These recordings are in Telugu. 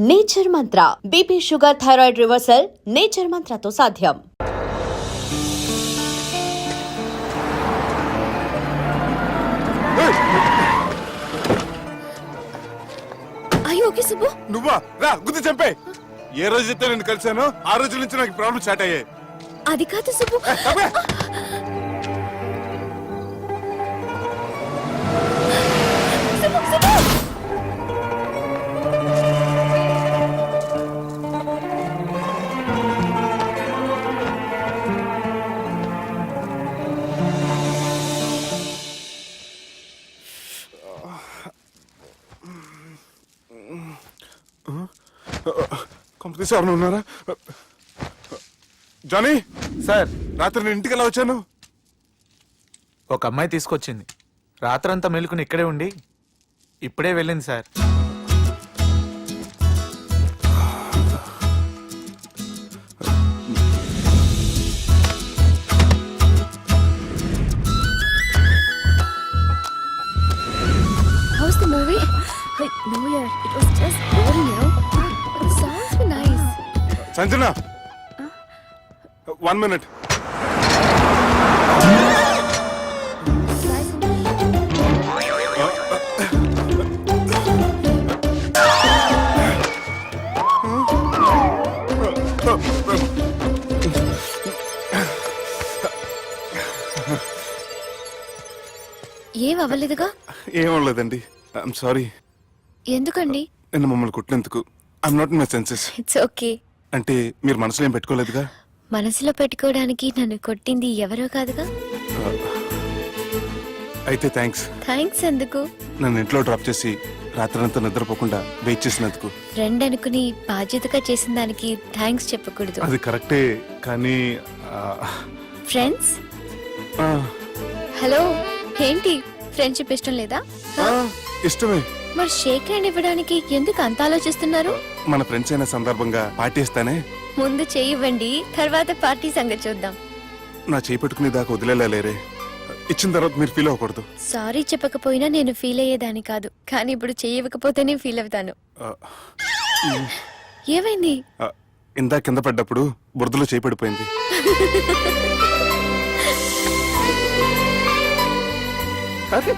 Nature Mantra BP sugar thyroid reversal nature మంత్రతో సాధ్యం. అయ్యో ఓకే సుబ్బు, నువ్వా రా గుద్ది చంపే. ఏ రోజైతే నేను కలిసానో ఆ రోజు నుంచి నాకు ప్రాబ్లం స్టార్ట్ అయ్యాయి. అది కాదు సుబ్బు. కంపెనీ సార్ ఉన్నారా? జానీ సార్, రాత్రి నేను ఇంటికి ఎలా వచ్చాను? ఒక అమ్మాయి తీసుకొచ్చింది. రాత్రంతా మెలుకుని ఇక్కడే ఉండి ఇప్పుడే వెళ్ళింది sir. How's the movie? Wait, no yaar, it was just boring, you know. The songs were nice. Sanjana 1 minute. ఏం అవ్వలేదుగా? ఏమవ్వలేదండి. I'm sorry. ఎందుకండి? నిన్న మమ్మల్ని కుట్టినందుకు I'm not in my senses. It's okay. అంటే మీరు మనసులో ఏం పెట్టుకోలేదుగా? మనసులో పెట్టుకోవడానికి నన్ను కొట్టింది ఎవరో కాదుగా. అయితే థ్యాంక్స్. థ్యాంక్స్ ఎందుకు? నన్ను ఇంట్లో డ్రాప్ చేసి రాత్రంతా నిద్రపోకుండా వెయిట్ చేసినందుకు. ఫ్రెండ్ అనుకుని బాధ్యతగా చేసిన దానికి థ్యాంక్స్ చెప్పకూడదు. అది కరెక్టే, కానీ ఫ్రెండ్స్ హలో, ఏంటి ఫ్రెండ్షిప్ ఇష్టం లేదా? ఇష్టమే. మరి షేక్ హ్యాండ్ ఇవ్వడానికి ఎందుకు అంత ఆలోచిస్తున్నారు? మన ఫ్రెండ్స్ అయిన సందర్భంగా పార్టీ ఇస్తానే. ముందు చేయి ఇవ్వండి, తర్వాత పార్టీ సంగతి చూద్దాం. నా చేయి పెట్టుకునే దాకా వదిలేలేరే. ఇచ్చిన తర్వాత మీరు ఫీల్ అవ్వకూడదు. సారీ చెప్పకపోయినా నేను ఫీల్ అయ్యేదాన్ని కాదు, కానీ ఇప్పుడు చేయి ఇవ్వకపోతేనే ఫీల్ అవుతాను. ఏమైంది? ఇందా కింద పడ్డప్పుడు బురదలో చేయి పడిపోయింది. అరే,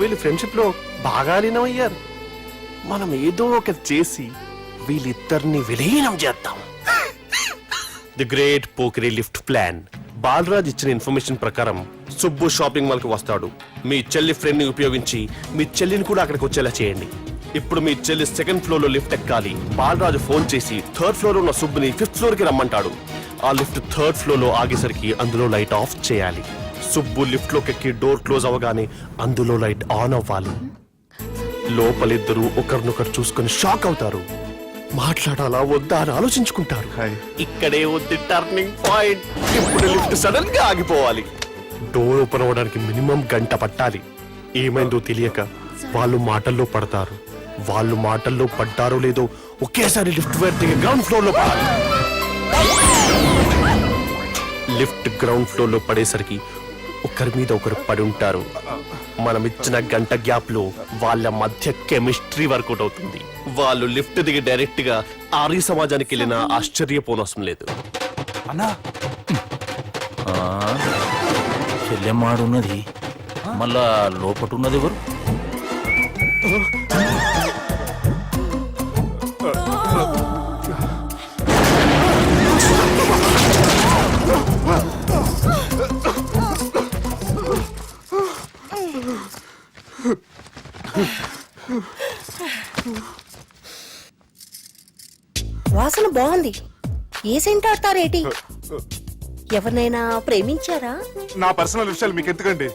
వీళ్ళు ఫ్రెండ్షిప్ లో బాగా లీనమయ్యారు. మనం ఏదో ఒకటి చేసి వీళ్ళిద్దరిని విలీనం చేద్దాం. ది గ్రేట్ పోకరీ లిఫ్ట్ ప్లాన్. బాలరాజ్ ఇచ్చిన ఇన్ఫర్మేషన్ ప్రకారం సుబ్బు షాపింగ్ మాల్ కి వస్తాడు. మీ చెల్లి ఫ్రెండ్ ని ఉపయోగించి మీ చెల్లిని కూడా అక్కడికి వచ్చేలా చేయండి. ఇప్పుడు మీ చెల్లి 2nd ఫ్లోర్ లో లిఫ్ట్ ఎక్కాలి. బాలరాజు ఫోన్ చేసి 3rd ఫ్లోర్ ఉన్న సుబ్బుని 5th ఫ్లోర్ కి రమ్మంటాడు. ఆ లిఫ్ట్ 3rd ఫ్లోర్ లో ఆగేసరికి అందులో లైట్ ఆఫ్ చేయాలి. సుబ్బు లిఫ్ట్ లోకి ఎక్కి డోర్ క్లోజ్ అవ్వగానే అందులో లైట్ ఆన్ అవ్వాలి. లోపలిద్దరూ ఒకరినొకరు చూసుకుని షాక్ అవుతారు. మాట్లాడాలా వద్దా అని ఆలోచించుకుంటారు. ఇక్కడే ఉంది టర్నింగ్ పాయింట్. ఇప్పుడు లిఫ్ట్ సడన్ గా ఆగిపోవాలి. డోర్ ఓపెన్ అవ్వడానికి మినిమం గంట పట్టాలి. ఏమైందో తెలియక వాళ్ళు మాటల్లో పడతారు. వాళ్ళు మాటల్లో పడ్డారో లేదో ఒకేసారి లిఫ్ట్ దిగి గ్రౌండ్ ఫ్లోర్ లో పడాలి. లిఫ్ట్ గ్రౌండ్ ఫ్లోర్ లో పడేసరికి ఒకరి మీద ఒకరు పడి ఉంటారు. మనం ఇచ్చిన గంట గ్యాప్ లో వాళ్ళ మధ్య కెమిస్ట్రీ వర్కౌట్ అవుతుంది. వాళ్ళు లిఫ్ట్ దిగి డైరెక్ట్ గా ఆర్య సమాజానికి వెళ్ళిన ఆశ్చర్యపోనవసరం లేదు. అన్నా చెల్లెమ్మాడున్నది, మళ్ళా లోపటున్నది ఎవరు? వాసన బాగుంది. ఏ సెంట్ ఆడతారేటి? ఎవరినైనా ప్రేమించారా? నా పర్సనల్ విషయాలు మీకు ఎందుకండి?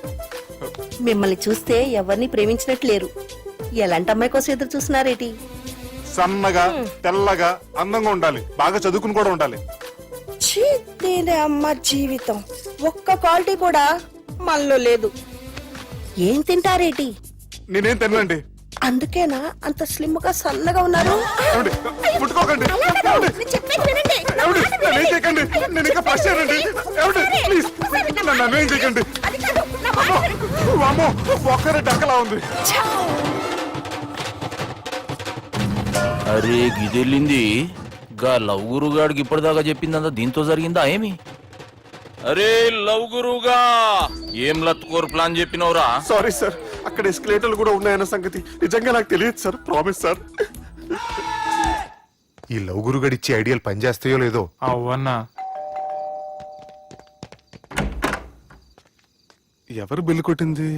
మిమ్మల్ని చూస్తే ఎవరిని ప్రేమించినట్టు లేరు. ఎలాంటి అమ్మాయి కోసం ఎదురు చూస్తున్నారేటి? సన్నగా తెల్లగా అందంగా ఉండాలి, బాగా చదువుకుని కూడా ఉండాలి. అమ్మ జీవితం ఒక్క క్వాలిటీ కూడా మనలో లేదు. ఏం తింటారేటి? నేనేం తినండి. అందుకేనా అంత స్లిమ్ గా సన్నగా ఉన్నారు? ముట్టుకోకండి, నేను ఇంకా ఫస్ట్ ఇయర్ అండి. ప్లీజ్ నన్ను ఏం చేయకండి. ఒక్కరే డక్కలా ఉంది. అరే గిదెళ్ళింది గా లవ్ గురుగాడికి ఇప్పటిదాకా చెప్పిందంతా దీంతో జరిగిందా ఏమి? అరే లవ్ గురుగా ఏం లత్కోర్ ప్లాన్ చెప్పినవురా? సారీ సార్, అక్కడ ఎస్కలేటర్లు కూడా ఉన్నాయన్న సంగతి నిజంగా నాకు తెలియదు సార్. Promise sir. ఈ లవ్ గురుగడి ఇచ్చే ఐడియాలు పనిచేస్తాయో లేదో. అవ్వన్నా ఎవరు బిల్లు కొట్టింది?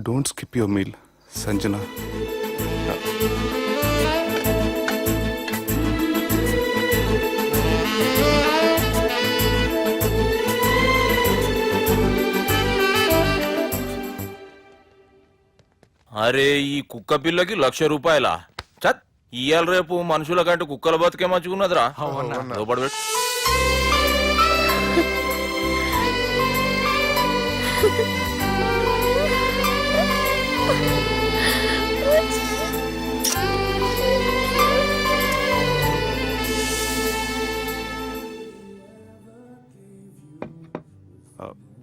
Don't skip your meal Sanjana. అరే ఈ కుక్క పిల్లకి 1,00,000 రూపాయల చత్ ఇయ్యాల రేపు మనుషుల కంటే కుక్కల బతికే మంచుకున్నదిరా. లోపడి పెట్టు.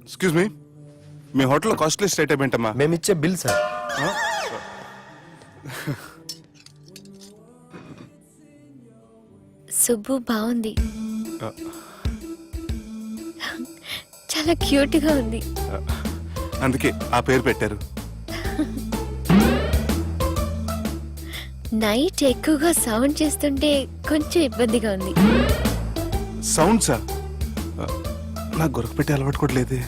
ఎక్స్క్యూజ్ మీ, మీ హోటల్లో కాస్ట్లీ ఐటమ్ ఏంటమ్మా? మేమిచ్చే బిల్ సార్. సుబ్బు బాగుంది, చాలా క్యూట్ గా ఉంది. అందుకే ఆ పేరు పెట్టారు. నైట్ ఎక్కువగా సౌండ్ చేస్తుంటే కొంచెం ఇబ్బందిగా ఉంది. సౌండ్సా? నాకు గొరక పెట్టే అలవాటు కూడా లేదే.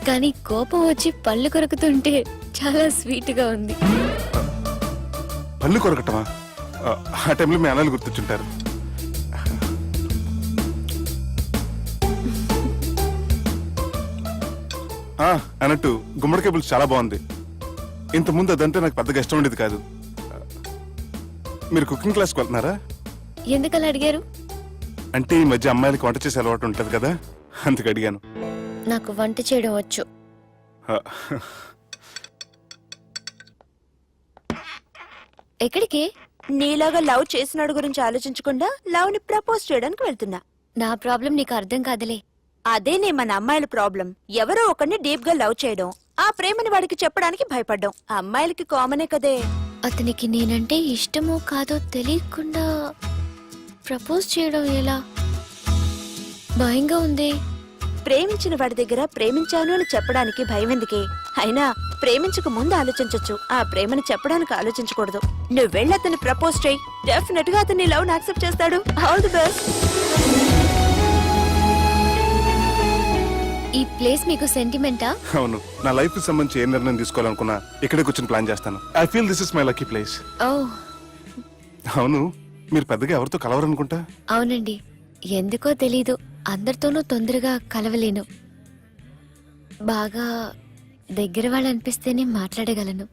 కానీ కోపం వచ్చి పళ్ళు కొరుకుతుంటే చాలా స్వీట్ గా ఉంది. పళ్ళు కొరకటమా? ఆ టైంలో మీ అన్నలు గుర్తొచ్చుంటారు. అన్నట్టు గుమ్మడికాయ పులుసు చాలా బాగుంది. ఇంతకుముందు అదంటే నాకు పెద్దగా ఇష్టం ఉండేది కాదు. మీరు కుకింగ్ క్లాస్కి వెళ్తున్నారా? ఎందుకలా అడిగారు? అంటే ఈ మధ్య అమ్మాయిలకి వంట చేసే అలవాటు ఉంటుంది కదా, అందుకు అడిగాను. నాకు వంట చేయడం వచ్చు. ఎక్కడికి? నీలాగా లవ్ చేసినాడు గురించి ఆలోచించకుండా లవ్ ని ప్రపోజ్ చేయడానికి వెళ్తున్నా. నా ప్రాబ్లం నీకు అర్థం కాదులే. అదేనే మన అమ్మాయిల ప్రాబ్లం. ఎవరో ఒకరిని డీప్ గా లవ్ చేయడం, ఆ ప్రేమని వాడికి చెప్పడానికి భయపడ్డం అమ్మాయిలకి కామనే కదే. అతనికి నేనంటే ఇష్టమో కాదో తెలియకుండా ప్రపోజ్ చేయడం ఎలా? భయంగా ఉంది. ప్రేమించిన వాడి దగ్గర ప్రేమించాను అని చెప్పడానికి భయం ఎందుకే? అయినా ప్రేమించక ముందు ఆలోచించొచ్చు, ఆ ప్రేమని చెప్పడానికి ఆలోచించకూడదు. నువ్వు వెళ్ళి అతన్ని ప్రపోజ్ చేయి, డెఫినెట్ గా అతన్ని లవ్ యాక్సెప్ట్ చేస్తాడు. All the best. ఈ ప్లేస్ మీకు సెంటిమెంటా? అవును, నా లైఫ్ కి సంబంధించి ఏ నిర్ణయం తీసుకోవాలనుకున్నా ఇక్కడే కూర్చొని ప్లాన్ చేస్తాను. I feel this is my lucky place. ఓ అవును, మీరు పెద్దగా ఎవరితో కలవరనుకుంటా? అవునండి, ఎందుకో తెలీదు, అందరితోనూ తొందరగా కలవలేను. బాగా దగ్గర వాళ్ళు అనిపిస్తేనే మాట్లాడగలను.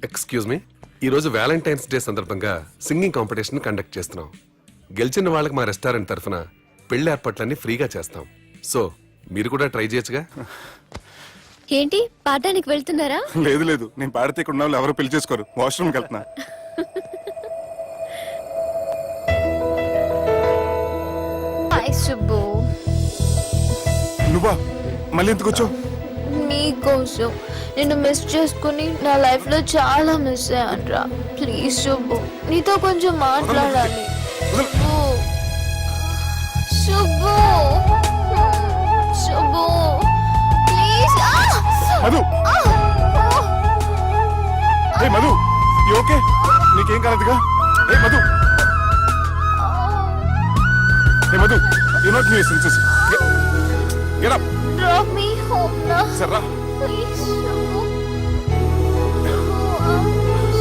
ఎక్స్క్యూజ్ మీ, ఈ రోజు వ్యాలంటైన్స్ డే సందర్భంగా సింగింగ్ కాంపిటీషన్ కండక్ట్ చేస్తున్నాం. గెలిచిన వాళ్ళకి మా రెస్టారెంట్ తరఫున పెళ్లి ఏర్పాట్లన్నీ ఫ్రీగా చేస్తాం. సో మీరు కూడా ట్రై చేయొచ్చుగా. ఏంటి పాడడానికి వెళ్తున్నారా? లేదు లేదు, నేను పాడితే ఇక్కడ ఉన్న వాళ్ళు ఎవరో పెళ్లి చేసుకోరు. వాష్రూమ్కి వెళ్తున్నా. హాయ్ సుబ్బు. నువ్వా? మళ్ళీ ఎందుకు వచ్చావు? నీకోసం నిన్ను మిస్ చేసుకుని నా లైఫ్ లో చాలా మిస్ అయ్యానురా. ప్లీజ్ సుబ్బు, నీతో కొంచెం మాట్లాడాలి. సుబ్బు సుబ్బు సుబ్బు ప్లీజ్. మధు, ఏ మధు, యు ఓకే? నీకేం కాలేదుగా? ఏ మధు, ఏ Madhu, you not new senses. Get up. Drop me home నా సర్రా. ప్లీజ్ సుబ్బు.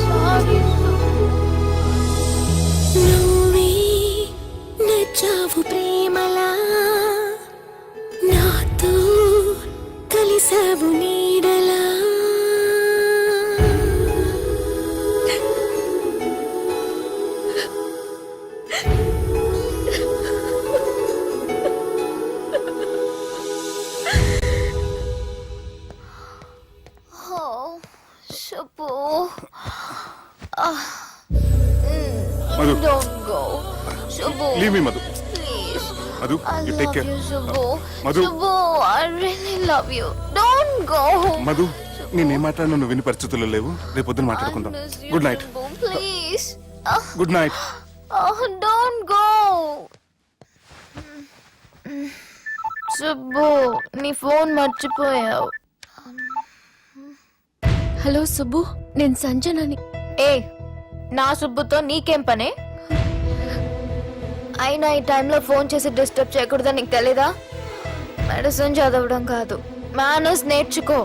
సారీ నువ్వే నచ్చావు ప్రేమలా, నాతో కలిసావు నీడలా. Subbu. Madhu, Don't go. Subbu. Leave me Madhu. Please. Madhu, I you take love care. you, Subbu. Madhu. Subbu, I really love you. Don't go Madhu నేనేం మాట్లాడినా నువ్వు విని పరిస్థితుల్లో లేవు. రేపు పొద్దున మాట్లాడుకుందాం. Good night. Please good night. Don't go Subbu నీ ఫోన్ మర్చిపోయావు. హలో సుబ్బు, నేను సంజనని. ఏ నా సుబ్బుతో నీకేం పనే? అయినా ఈ టైంలో ఫోన్ చేసి డిస్టర్బ్ చేయకూడదని నీకు తెలీదా? మెడిసిన్ చదవడం కాదు, మేనర్స్ నేర్చుకో.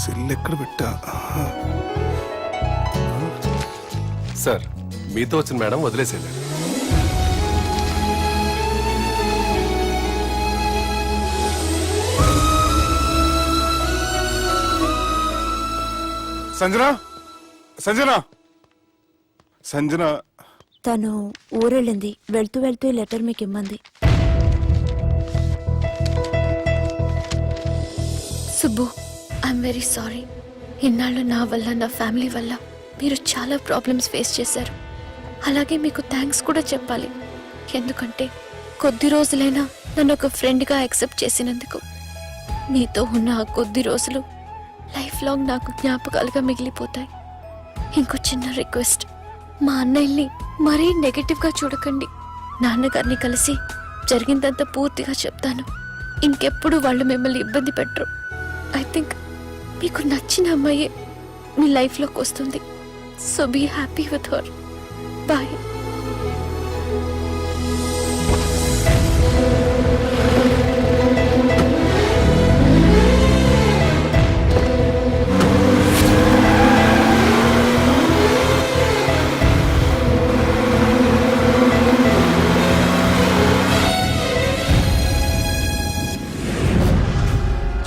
సెల్ ఎక్కడ పెట్టా? సార్ మీతో వచ్చిన మేడం వదిలేసేయండి. సంజన, సంజన, సంజన. తను ఊరెళ్ళింది. వెళ్తూ వెళ్తూ ఈ లెటర్ మీకు ఇమ్మంది. Subbu, I'm very sorry. ఇన్నాళ్ళు నా వల్ల, నా ఫ్యామిలీ వల్ల మీరు చాలా ప్రాబ్లమ్స్ ఫేస్ చేశారు. అలాగే మీకు థ్యాంక్స్ కూడా చెప్పాలి. ఎందుకంటే కొద్ది రోజులైనా నన్ను ఒక ఫ్రెండ్గా యాక్సెప్ట్ చేసినందుకు. మీతో ఉన్న ఆ కొద్ది రోజులు లైఫ్ లాంగ్ నాకు జ్ఞాపకాలుగా మిగిలిపోతాయి. ఇంకో చిన్న రిక్వెస్ట్, మా అన్నయ్యని మరీ నెగటివ్గా చూడకండి. నాన్నగారిని కలిసి జరిగిందంతా పూర్తిగా చెప్తాను. ఇంకెప్పుడు వాళ్ళు మిమ్మల్ని ఇబ్బంది పెట్టరు. ఐ థింక్ మీకు నచ్చిన అమ్మాయి మీ లైఫ్లోకి వస్తుంది. So be happy with her. Bye.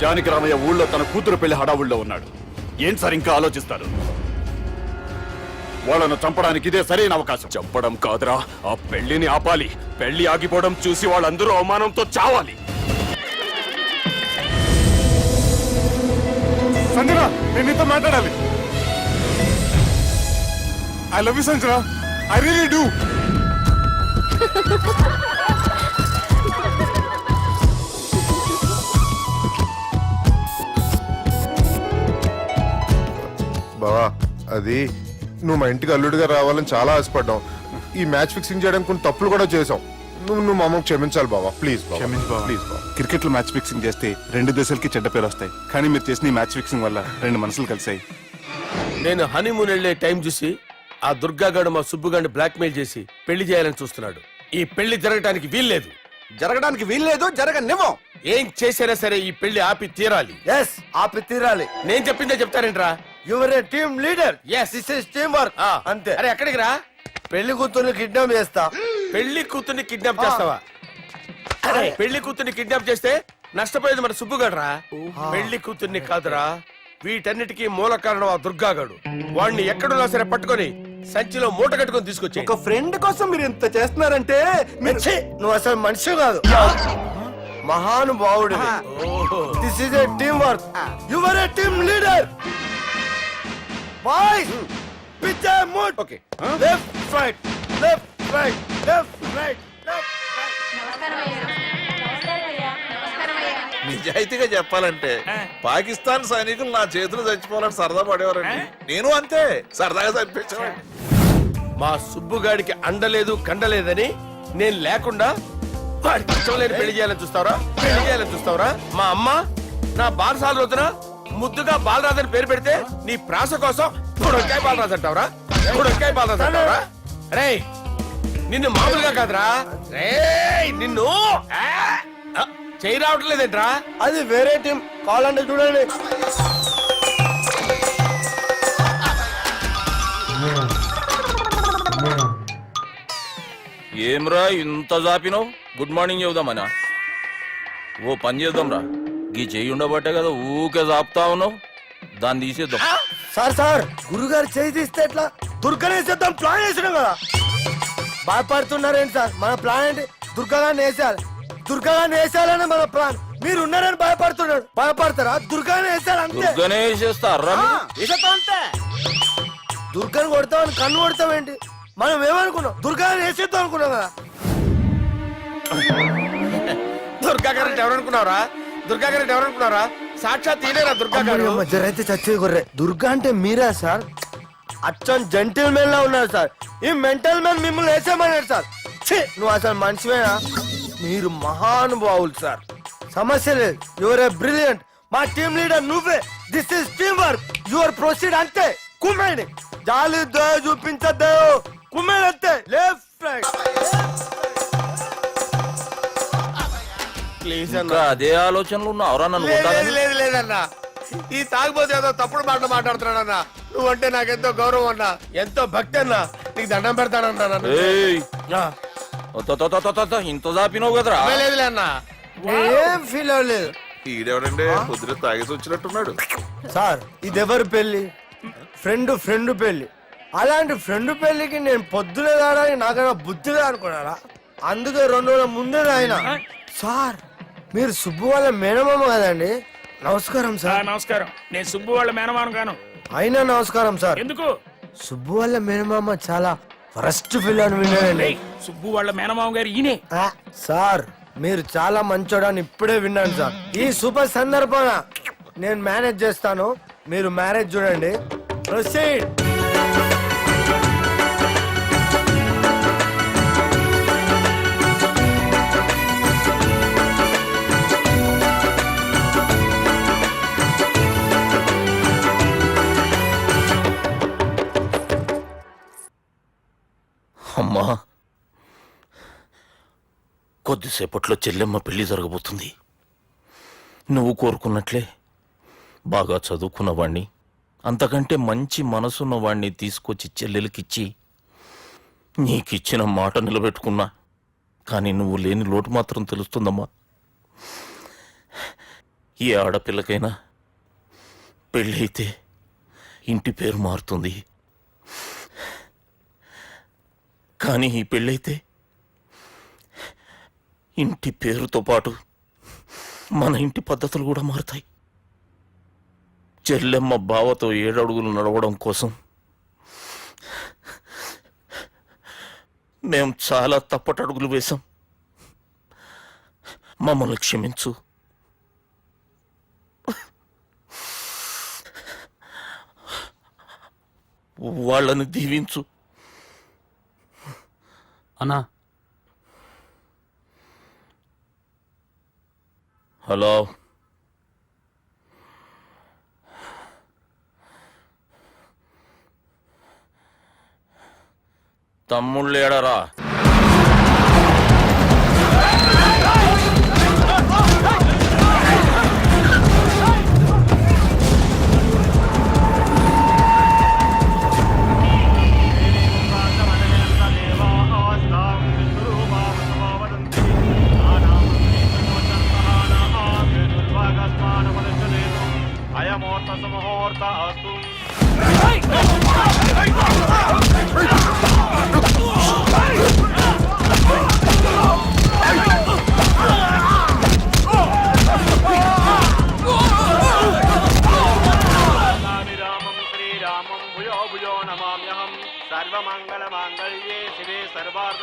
Janaki Ramaiah ఊళ్ళో తన కూతురు పెళ్లి హడావుల్లో ఉన్నాడు. ఏం సార్ ఇంకా ఆలోచిస్తారు? వాళ్ళను చంపడానికి ఇదే సరైన అవకాశం. చంపడం కాదురా, ఆ పెళ్లిని ఆపాలి. పెళ్లి ఆగిపోవడం చూసి వాళ్ళందరూ అవమానంతో చావాలి. సంజన, నేను నీతో మాట్లాడాలి. I love you Sanjana, I really do. బావా, అది నువ్వు మా ఇంటికి అల్లుడిగా రావాలని చాలా ఆశపడ్డాం. ఈ మ్యాచ్ ఫిక్సింగ్ చేయడానికి కొన్ని తప్పులు కూడా చేసాం. నువ్వు మా అమ్మకు క్షమించాలి బావా, ప్లీజ్. క్షమించు బావ. ప్లీజ్ బావ. క్రికెట్ లో మ్యాచ్ ఫిక్సింగ్ చేస్తే 2 దేశాలకి చెడ్డ పేరు వస్తాయి. కానీ మీరు చేసిన ఈ మ్యాచ్ ఫిక్సింగ్ వల్ల 2 మనసులు కలిసాయి. నేను హనీమూన్ వెళ్లే టైం చూసి ఆ దుర్గాగాడు మా సుబ్బుగాడిని బ్లాక్మెయిల్ చేసి పెళ్లి చేయాలని చూస్తున్నాడు. ఈ పెళ్లి జరగటానికి వీల్లేదు. జరగడానికి వీల్లేదు, జరగనివ్వం. ఏం చేసినా సరే ఈ పెళ్లి ఆపి తీరాలి. ఆపి తీరాలి. నేను చెప్పిందే చెప్తారేంట్రా? You're a team leader. Yes. This is team work. అంతే. అరే ఎక్కడికి రా? పెళ్లి కూతుర్ని కిడ్నాప్ చేస్తా. పెళ్లి కూతుర్ని కిడ్నాప్ చేస్తావా? అరే పెళ్లి కూతుర్ని కిడ్నాప్ చేస్తే నష్టపోయేది మన సుబ్బుగాడురా. పెళ్లి కూతుర్ని కాదురా, వీటన్నిటికీ మూల కారణం ఆ దుర్గాగాడు. వాణ్ణి ఎక్కడున్నా సరే పట్టుకొని సంచిలో మూట కట్టుకొని తీసుకొచ్చి. ఒక ఫ్రెండ్ కోసం మీరు ఇంత చేస్తున్నారంటే నువ్వు అసలు మనిషి కాదు, మహానుభావుడు. This is a team work. Your a team leader. Boys, pitch A mood. Okay, left right, left right, left right, left right. నిజాయితీగా చెప్పాలంటే పాకిస్తాన్ సైనికులు నా చేతులు చచ్చిపోవాలని సరదా పడేవారండి. నేను అంతే సరదాగా చనిపించాను. మా సుబ్బుగాడికి అండలేదు కండలేదని నేను లేకుండా వాడికి ఇష్టం లేని పెళ్లి చేయాలని చూస్తావరా? పెళ్లి చేయాలని చూస్తావరా? మా అమ్మ నా బాలసాల రోజున ముద్దుగా బాలరాజు అని పేరు పెడితే నీ ప్రాస కోసం గుడొక్కాయ బాలరాజు అంటావరా? గుడొక్కాయ బాలరాజు అంటావరా? రే నిన్ను మామూలుగా కాదురా, రే నిన్ను చేయి రావట్లేదేంట్రా? అది వేరే టీం, కావాలంటే చూడండి. ఏమ్రా ఇంత జాపినావు? Good morning చెబుదామనా? ఓ పని చేద్దాం రా, గీ చెయ్యి ఉండబట్టే కదా ఊకే జాపుతా ఉన్నావు. దాన్ని తీసేద్దాం. సార్ గురుగారు చేయి తీస్తే ఎట్లా? దుర్గనేసేద్దాం ప్లాన్ వేసినాం కదా. భయపడుతున్నారేంటి సార్? మన ప్లాన్ ఏంటి? దుర్గాన్ని వేసేయాలి. దుర్గాన్ని వేసేయాలని మన ప్లాన్. మీరు ఉన్నారని భయపడుతున్నాడు. భయపడతారా? దుర్గాన్ని వేసేయాలి అంతే. దుర్గనే వేసేస్తారా? వేసేద్దాం అంతే. దుర్గాని కొడతామని కన్ను కొడతామేంటి? మనం ఏమనుకున్నాం? దుర్గాని వేసేద్దాం అనుకున్నాం కదా. దుర్గా గారు ఎవరనుకున్నారా? దుర్గా గారు ఎవరనుకున్నారా? సాక్షాత్ తీరేరా దుర్గా గారు. జరైతే చచ్చేది గొర్రె. దుర్గా అంటే మీరా సార్? అచ్చం జెంటిల్ మెన్ లా ఉన్నారు సార్. ఈ మెంటల్ మెన్ మిమ్మల్ని వేసేమన్నాడు సార్. ఛీ, నువ్వు అసలు మనిషివేనా? మీరు మహానుభావులు సార్. సమస్య లేదు. Your a brilliant. మా టీమ్ లీడర్ నువ్వే. This is team work. Your proceed అంతే. కుమ్మేడి జాలి దయ చూపించద్దు. కుమ్మేడి అంతే. Left right. ప్లీజ్ అన్న. ఇంకా అదే ఆలోచనలు ఉన్నావురా నన్ను కొట్టాలని? లేదు లేదన్నా, ఈ తాగుబోతు ఏదో తప్పుడు మాటలు మాట్లాడుతున్నాడన్నా. నువ్వంటే నాకెంతో గౌరవం అన్నా, ఎంతో భక్తి అన్నా. నీకు దండం పెడతానన్నా. ఏయ్, ఇంత దాపినావు కదరా? లేదులే అన్నా. ఏం ఫీల్ అవ్వలేదు ఈడెవడండి పొద్దున తాగేసి వచ్చినట్టున్నాడు. సార్. ఇది ఎవరి పెళ్లి? ఫ్రెండ్ పెళ్లి. అలాంటి ఫ్రెండ్ పెళ్లికి నేను పొద్దునే రావడానికి నాకన్నా బుద్ధిగా అనుకున్నారా? అందుకే 2 రోజుల ముందే ఆయన. సార్ మీరు సుబ్బు వాళ్ళ మేనమామ కదండి? నమస్కారం సార్. నమస్కారం. నేను సుబ్బు వాళ్ళ మేనమాను గాను. అయినా నమస్కారం సార్. ఎందుకు? సుబ్బు వాళ్ళ మేనమామ చాలా ఫస్ట్ ఫిల్ అని విన్నానండి. సుబ్బు వాళ్ళ మేనమామ గారు ఈయనే. సార్ మీరు చాలా మంచోడని ఇప్పుడే విన్నాను సార్. ఈ శుభ సందర్భాన నేను మేనేజ్ చేస్తాను, మీరు మ్యారేజ్ చూడండి. ప్రొసీడ్. అమ్మా, కొద్దిసేపట్లో చెల్లెమ్మ పెళ్లి జరగబోతుంది. నువ్వు కోరుకున్నట్లే బాగా చదువుకున్నవాణ్ణి, అంతకంటే మంచి మనసున్నవాణ్ణి తీసుకొచ్చి చెల్లెలకిచ్చి నీకిచ్చిన మాట నిలబెట్టుకున్నా. కానీ నువ్వు లేని లోటు మాత్రం తెలుస్తుందమ్మా. ఏ ఆడపిల్లకైనా పెళ్ళి అయితే ఇంటి పేరు మారుతుంది. కానీ ఈ పెళ్ళైతే ఇంటి పేరుతో పాటు మన ఇంటి పద్ధతులు కూడా మారుతాయి. చెల్లెమ్మ బావతో 7 అడుగులు నడవడం కోసం మేం చాలా తప్పటడుగులు వేశాం. మమ్మల్ని క్షమించు. వాళ్ళని దీవించు. అన్నా, హలో, తమ్ముళ్ళేడరా? సర్వమంగళమాంగళ్యే శివే సర్వార్థ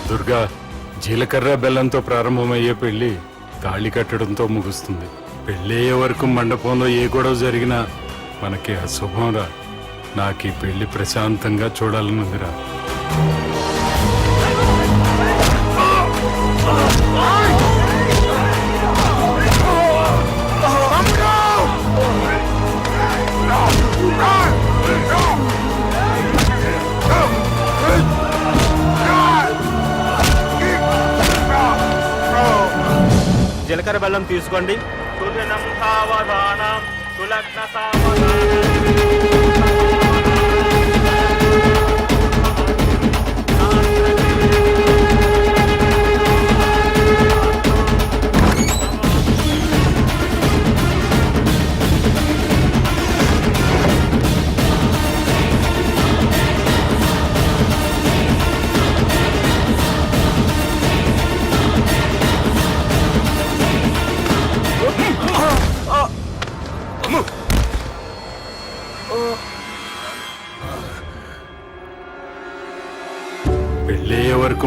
దుర్గా, జీలకర్ర బెల్లంతో ప్రారంభమయ్యే పెళ్లి తాళి కట్టడంతో ముగుస్తుంది. పెళ్ళయ్యే వరకు మండపంలో ఏ గొడవ జరిగినా మనకి అశుభంరా. నాకు ఈ పెళ్లి ప్రశాంతంగా చూడాలనుందిరా. జీలకర్ర బెల్లం తీసుకోండి. సుజనం సావధానం సులగ్న సావధానం.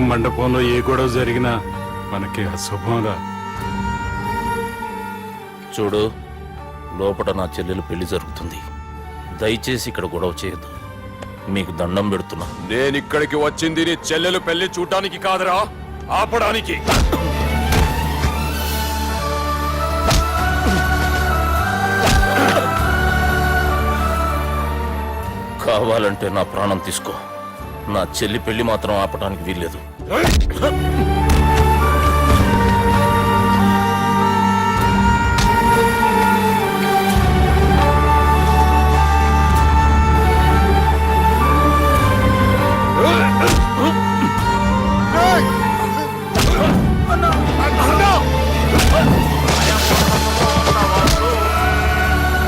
మండపంలో ఏ గొడవ జరిగినా మనకి అశుభంరా. చూడు, లోపల నా చెల్లెలు పెళ్లి జరుగుతుంది. దయచేసి ఇక్కడ గొడవ చేయొద్దు. మీకు దండం పెడుతున్నా. నేను ఇక్కడికి వచ్చింది నీ చెల్లెలు పెళ్లి చూడటానికి కాదురా, ఆపడానికి. కావాలంటే నా ప్రాణం తీసుకో, నా చెల్లి పెళ్లి మాత్రం ఆపడానికి వీల్లేదు.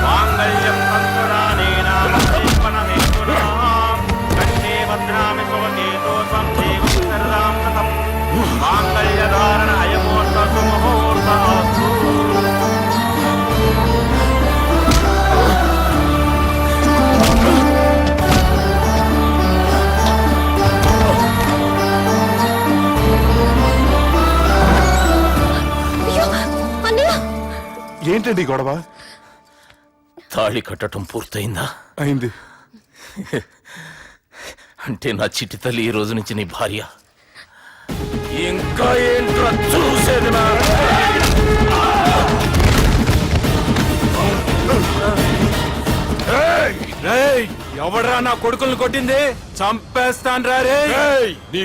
మాంగళ్యం సంతురానేన జీవనమేతునా కంఠే భద్రామి శుభకేతో త్వం దేవం సర్వాం సతం మాంగళ్యధారణ అయమోర్త సుముహూర్తమస్తు. ఏంటండి ఈ గొడవ? తాళి కట్టడం పూర్తయిందా? అయింది. అంటే నా చిట్టి తల్లి ఈ రోజు నుంచి నీ భార్య. ఇంకా ఏంట్రా చూసేది? ఎవడరా నా కొడుకులను కొట్టింది? చంపేస్తాను రా రే. నీ